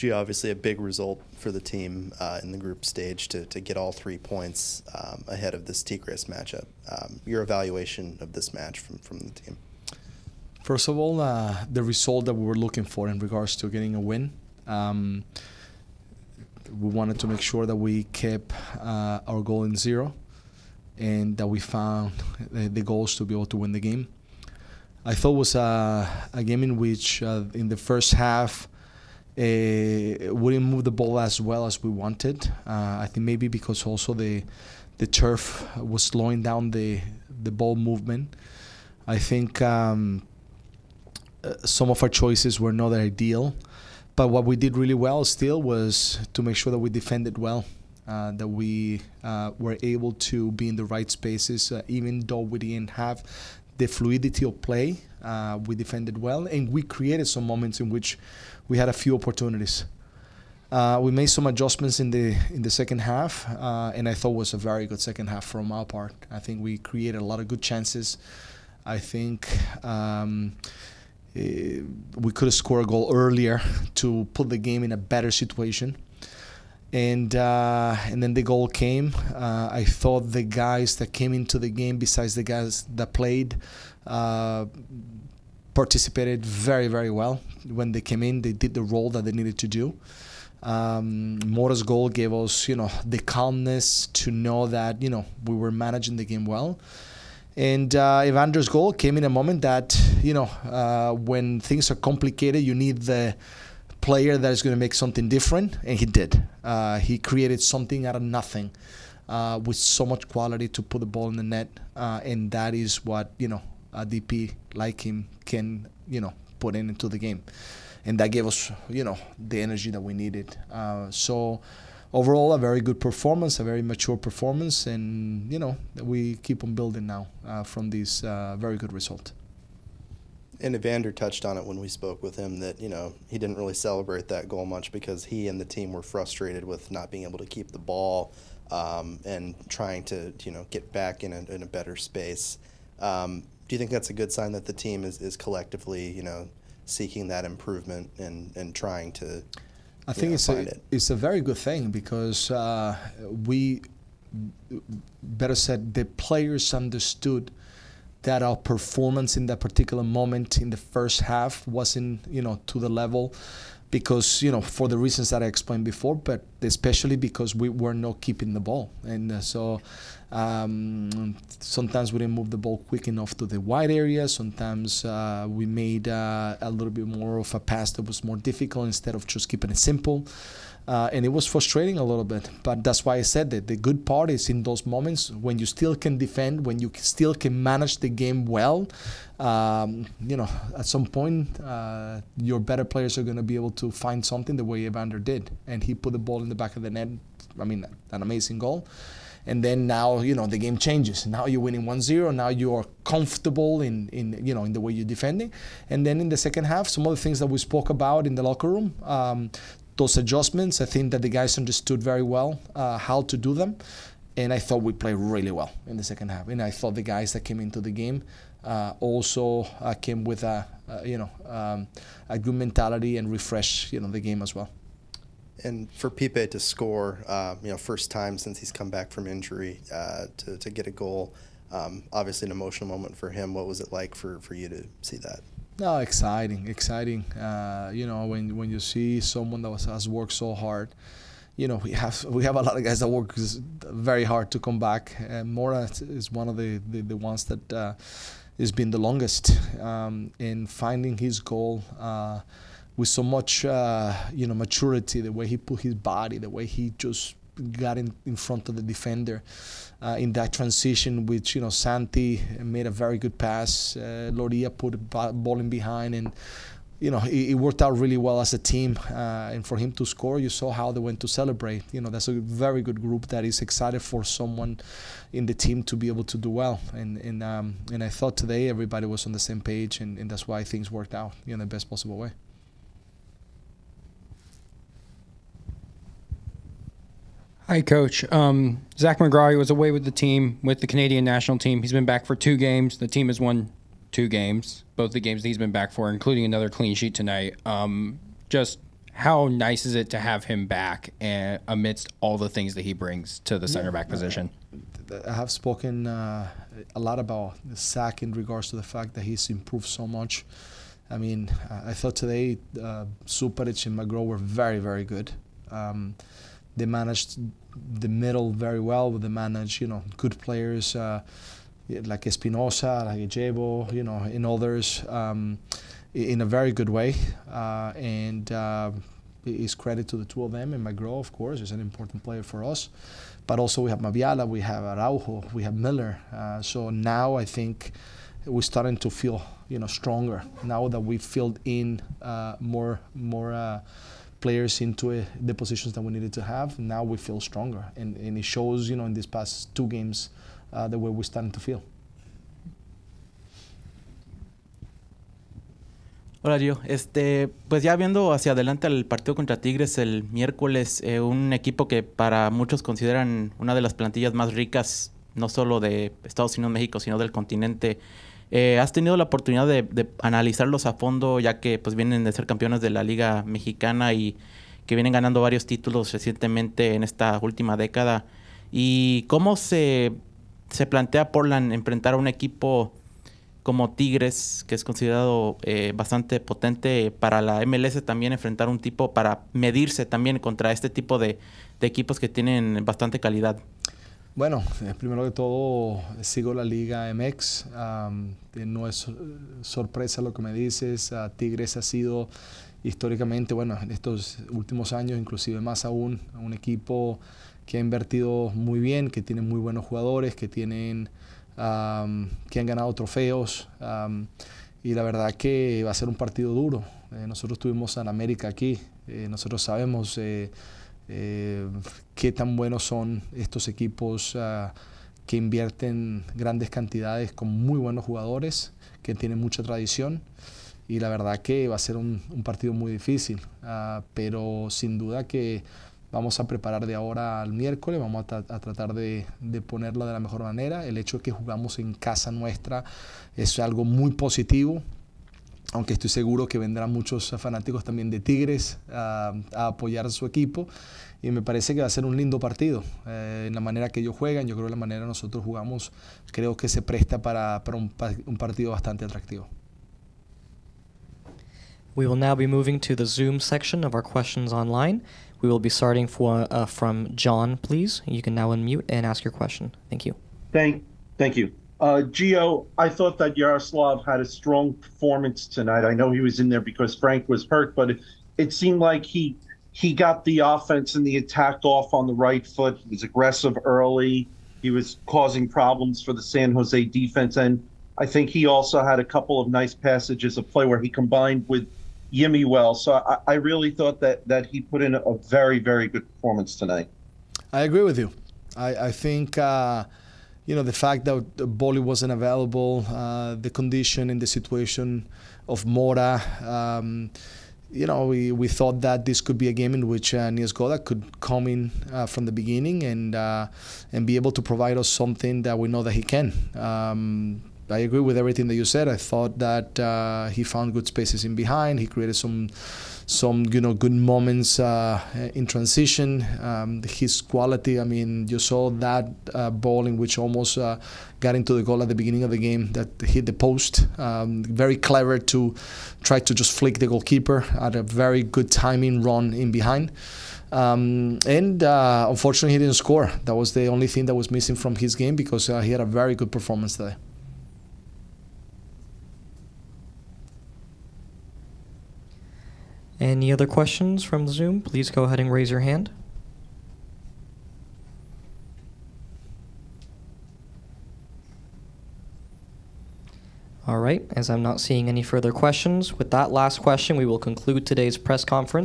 Obviously a big result for the team in the group stage to get all 3 points ahead of this Tigres matchup. Your evaluation of this match from the team? First of all, the result that we were looking for in regards to getting a win. We wanted to make sure that we kept our goal in 0 and that we found the goals to be able to win the game. I thought it was a game in which in the first half we didn't move the ball as well as we wanted. I think maybe because also the turf was slowing down the ball movement. I think some of our choices were not ideal, but what we did really well still was to make sure that we defended well, that we were able to be in the right spaces, even though we didn't have the fluidity of play. We defended well, and we created some moments in which we had a few opportunities. We made some adjustments in the second half, and I thought it was a very good second half from our part. I think we created a lot of good chances. I think we could have scored a goal earlier to put the game in a better situation. And then the goal came. I thought the guys that came into the game, besides the guys that played, participated very, very well. When they came in, they did the role that they needed to do. Moras' goal gave us, the calmness to know that, we were managing the game well. And Evander's goal came in a moment that, when things are complicated, you need the player that is going to make something different, and he did. He created something out of nothing with so much quality to put the ball in the net, and that is what, a DP like him can, put into the game. And that gave us, the energy that we needed. So overall, a very good performance, a very mature performance, and, we keep on building now from this very good result. And Evander touched on it when we spoke with him that, he didn't really celebrate that goal much because he and the team were frustrated with not being able to keep the ball and trying to, get back in a better space. Do you think that's a good sign that the team is collectively, seeking that improvement and trying to I think find it? It's a very good thing because we, better said, the players understood that our performance in that particular moment in the first half wasn't, to the level because, for the reasons that I explained before, but especially because we were not keeping the ball. And so sometimes we didn't move the ball quick enough to the wide area. Sometimes we made a little bit more of a pass that was more difficult instead of just keeping it simple. And it was frustrating a little bit, but that's why I said that the good part is in those moments when you still can defend, when you still can manage the game well. At some point, your better players are going to be able to find something the way Evander did, and he put the ball in the back of the net. I mean, an amazing goal. And then now, the game changes. Now you're winning 1-0. Now you are comfortable in the way you're defending. And then in the second half, some of the things that we spoke about in the locker room. Those adjustments, I think that the guys understood very well how to do them, and I thought we played really well in the second half. And I thought the guys that came into the game also came with a good mentality and refresh the game as well. And for Pipe to score, first time since he's come back from injury to get a goal, obviously an emotional moment for him. What was it like for you to see that? No, exciting. When you see someone that has worked so hard, we have a lot of guys that work very hard to come back. Moras is one of the ones that has been the longest in finding his goal with so much maturity. The way he put his body, the way he just got in front of the defender. In that transition, which Santi made a very good pass. Loria put the ball in behind, and it worked out really well as a team. And for him to score, you saw how they went to celebrate. That's a very good group that is excited for someone in the team to be able to do well. And I thought today everybody was on the same page, and that's why things worked out in the best possible way. Hi, Coach. Zach McGraw was away with the team, with the Canadian national team. He's been back for 2 games. The team has won 2 games, both the games that he's been back for, including another clean sheet tonight. Just How nice is it to have him back and amidst all the things that he brings to the center back position? I have spoken a lot about Zach in regards to the fact that he's improved so much. I mean, I thought today Suparic and McGraw were very, very good. They managed the middle very well. They managed, good players like Espinosa, like Ejebo, and others in a very good way. And it's credit to the two of them. And McGraw, of course, is an important player for us. But also we have Maviala, we have Araujo, we have Miller. So now I think we're starting to feel, stronger. Now that we've filled in more players into the positions that we needed to have, now we feel stronger. And it shows, in these past 2 games, the way we're starting to feel. Hola, Gio. Pues ya viendo hacia adelante al partido contra Tigres el miércoles, un equipo que para muchos consideran una de las plantillas más ricas, no solo de Estados Unidos, México, sino del continente. ¿Has tenido la oportunidad de analizarlos a fondo, ya que pues vienen de ser campeones de la Liga Mexicana y que vienen ganando varios títulos recientemente en esta última década? ¿Y cómo se plantea Portland enfrentar a un equipo como Tigres, que es considerado bastante potente para la MLS, también enfrentar un tipo para medirse también contra este tipo de equipos que tienen bastante calidad? Bueno, primero que todo, sigo la Liga MX. No es sorpresa lo que me dices. Tigres ha sido históricamente, en estos últimos años, inclusive más aún, un equipo que ha invertido muy bien, que tiene muy buenos jugadores, que han ganado trofeos. Y la verdad que va a ser un partido duro. Nosotros tuvimos a América aquí. Nosotros sabemos qué tan buenos son estos equipos que invierten grandes cantidades con muy buenos jugadores, que tienen mucha tradición, y la verdad que va a ser un partido muy difícil, pero sin duda que vamos a preparar de ahora al miércoles, vamos a tratar de ponerlo de la mejor manera. El hecho de que jugamos en casa nuestra es algo muy positivo, aunque estoy seguro que vendrán muchos fanáticos también de Tigres a apoyar a su equipo, y me parece que va a ser un lindo partido. En la manera que ellos juegan, yo creo que la manera que nosotros jugamos, creo que se presta para un partido bastante atractivo. We will now be moving to the Zoom section of our questions online. We will be starting from John, please. You can now unmute and ask your question. Thank you. Thank you. Gio, I thought that Yaroslav had a strong performance tonight. I know he was in there because Frank was hurt, but it seemed like he got the offense and the attack off on the right foot. He was aggressive early. He was causing problems for the San Jose defense, and I think he also had a couple of nice passages of play where he combined with Yimmy well. So I really thought that he put in a very, very good performance tonight. I agree with you. I think the fact that Bolly wasn't available, the condition and the situation of Mora, we thought that this could be a game in which Niezgoda could come in from the beginning and be able to provide us something that we know that he can. I agree with everything that you said. I thought that he found good spaces in behind. He created some good moments in transition. His quality, you saw that ball in which almost got into the goal at the beginning of the game that hit the post. Very clever to try to just flick the goalkeeper at a very good timing run in behind. Unfortunately, he didn't score. That was the only thing that was missing from his game, because he had a very good performance today. Any other questions from the Zoom? Please go ahead and raise your hand. All right, as I'm not seeing any further questions, with that last question, we will conclude today's press conference.